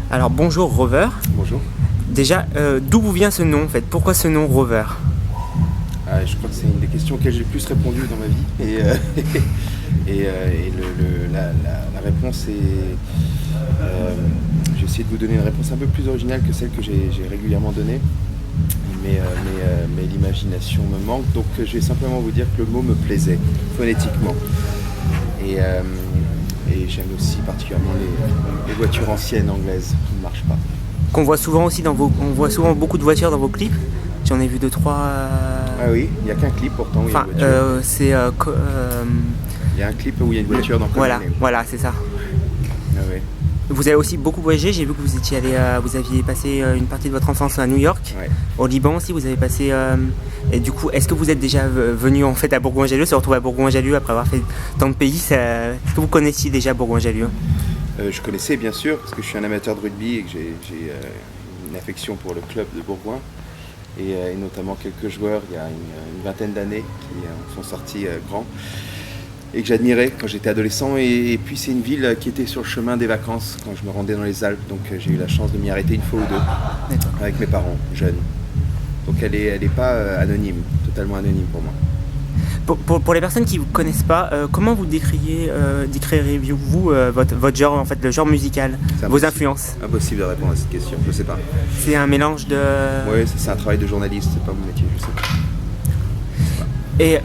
Alors bonjour Rover. Bonjour. Déjà, d'où vous vient ce nom en fait? Pourquoi ce nom Rover? Je crois que c'est une des questions auxquelles j'ai le plus répondu dans ma vie. La réponse est... j'ai essayé de vous donner une réponse un peu plus originale que celle que j'ai régulièrement donnée. Mais l'imagination me manque, donc je vais simplement vous dire que le mot me plaisait, phonétiquement. Et j'aime aussi particulièrement les voitures anciennes anglaises qui ne marchent pas. Qu'on voit souvent aussi on voit souvent beaucoup de voitures dans vos clips. J'en ai vu 2-3. Ah oui, il n'y a qu'un clip pourtant où il y a Enfin, une voiture. Il y a un clip où il y a une voiture dans Voilà, c'est ça. Ah oui. Vous avez aussi beaucoup voyagé. J'ai vu que vous aviez passé une partie de votre enfance à New York, Ouais. au Liban aussi. Vous avez passé. Et du coup, est-ce que vous êtes déjà venu en fait à Bourgoin-Jallieu, se retrouver à Bourgoin-Jallieu après avoir fait tant de pays? Est-ce que vous connaissiez déjà Bourgoin-Jallieu? Je connaissais bien sûr, parce que je suis un amateur de rugby et que j'ai une affection pour le club de Bourgoin. Et notamment quelques joueurs il y a une vingtaine d'années qui sont sortis grands et que j'admirais quand j'étais adolescent. Et puis c'est une ville qui était sur le chemin des vacances quand je me rendais dans les Alpes. Donc j'ai eu la chance de m'y arrêter une fois ou deux. D'accord. Avec mes parents, jeunes. Donc elle est pas anonyme, totalement anonyme pour moi. Pour les personnes qui ne vous connaissent pas, comment vous décririez-vous votre genre, en fait, le genre musical, vos influences? Impossible de répondre à cette question, je sais pas. C'est un mélange de... Oui, c'est un travail de journaliste, c'est pas mon métier, je sais pas. Et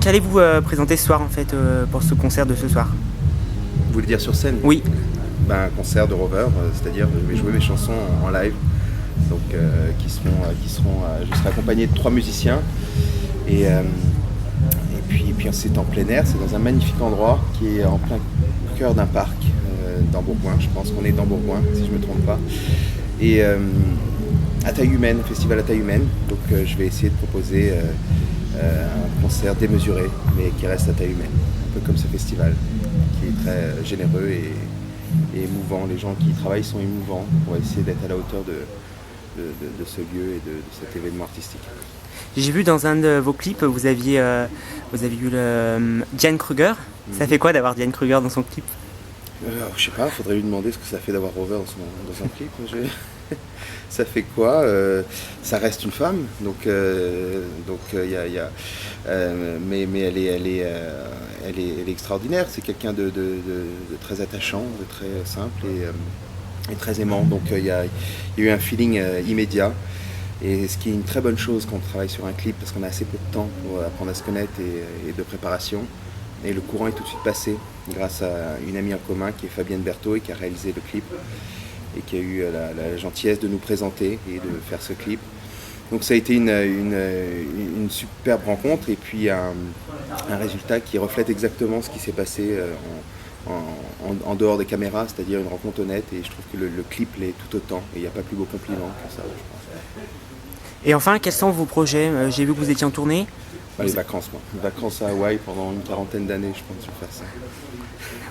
qu'allez-vous présenter ce soir en fait pour ce concert de ce soir? Vous voulez dire sur scène? Oui. Un concert de Rover, c'est-à-dire je vais jouer mes chansons en live, donc je serai accompagné de 3 musiciens et puis c'est en plein air, c'est dans un magnifique endroit qui est en plein cœur d'un parc dans Bourgoin. Je pense qu'on est dans Bourgoin si je ne me trompe pas, et à taille humaine, un festival à taille humaine, donc je vais essayer de proposer un concert démesuré mais qui reste à taille humaine, un peu comme ce festival qui est très généreux et émouvant. Les gens qui y travaillent sont émouvants. On va essayer d'être à la hauteur de ce lieu et de cet événement artistique. J'ai vu dans un de vos clips, vous aviez eu Diane Kruger. Ça fait quoi d'avoir Diane Kruger dans son clip? Je sais pas, faudrait lui demander ce que ça fait d'avoir Rover dans son clip. Ça fait quoi? Ça reste une femme, donc mais elle est extraordinaire. C'est quelqu'un de très attachant, de très simple et très aimant. Donc il y a eu un feeling immédiat. Et ce qui est une très bonne chose quand on travaille sur un clip, parce qu'on a assez peu de temps pour apprendre à se connaître et de préparation. Et le courant est tout de suite passé grâce à une amie en commun qui est Fabienne Berthaud et qui a réalisé le clip et qui a eu la gentillesse de nous présenter et de faire ce clip. Donc ça a été une superbe rencontre et puis un résultat qui reflète exactement ce qui s'est passé en dehors des caméras, c'est-à-dire une rencontre honnête, et je trouve que le clip l'est tout autant et il n'y a pas plus beau compliment que ça, je pense. Et enfin, quels sont vos projets? J'ai vu que vous étiez en tournée. Les vacances, moi. Les vacances à Hawaï pendant une 40aine d'années, je pense, pour faire ça.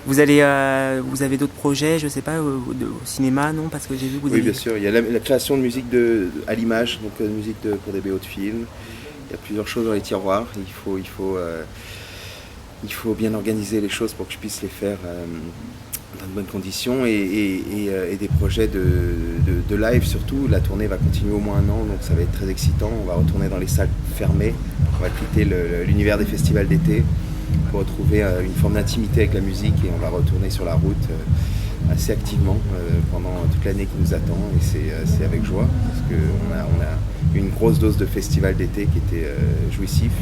Vous avez d'autres projets, je sais pas, au cinéma, non? Parce que j'ai vu que vous Oui, bien sûr. Il y a la création de musique à l'image, donc musique pour des BO de films. Il y a plusieurs choses dans les tiroirs. Il faut bien organiser les choses pour que je puisse les faire dans de bonnes conditions et des projets de live surtout. La tournée va continuer au moins 1 an, donc ça va être très excitant. On va retourner dans les salles fermées, on va quitter l'univers des festivals d'été pour retrouver une forme d'intimité avec la musique, et on va retourner sur la route assez activement pendant toute l'année qui nous attend, et c'est avec joie parce qu'on a une grosse dose de festival d'été qui était jouissif,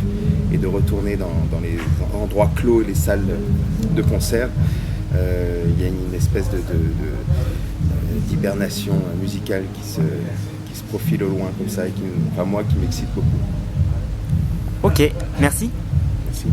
et de retourner dans les endroits clos et les salles de concert. Il y a une espèce d'hibernation musicale qui se profile au loin comme ça et qui m'excite beaucoup. Ok, merci. Merci.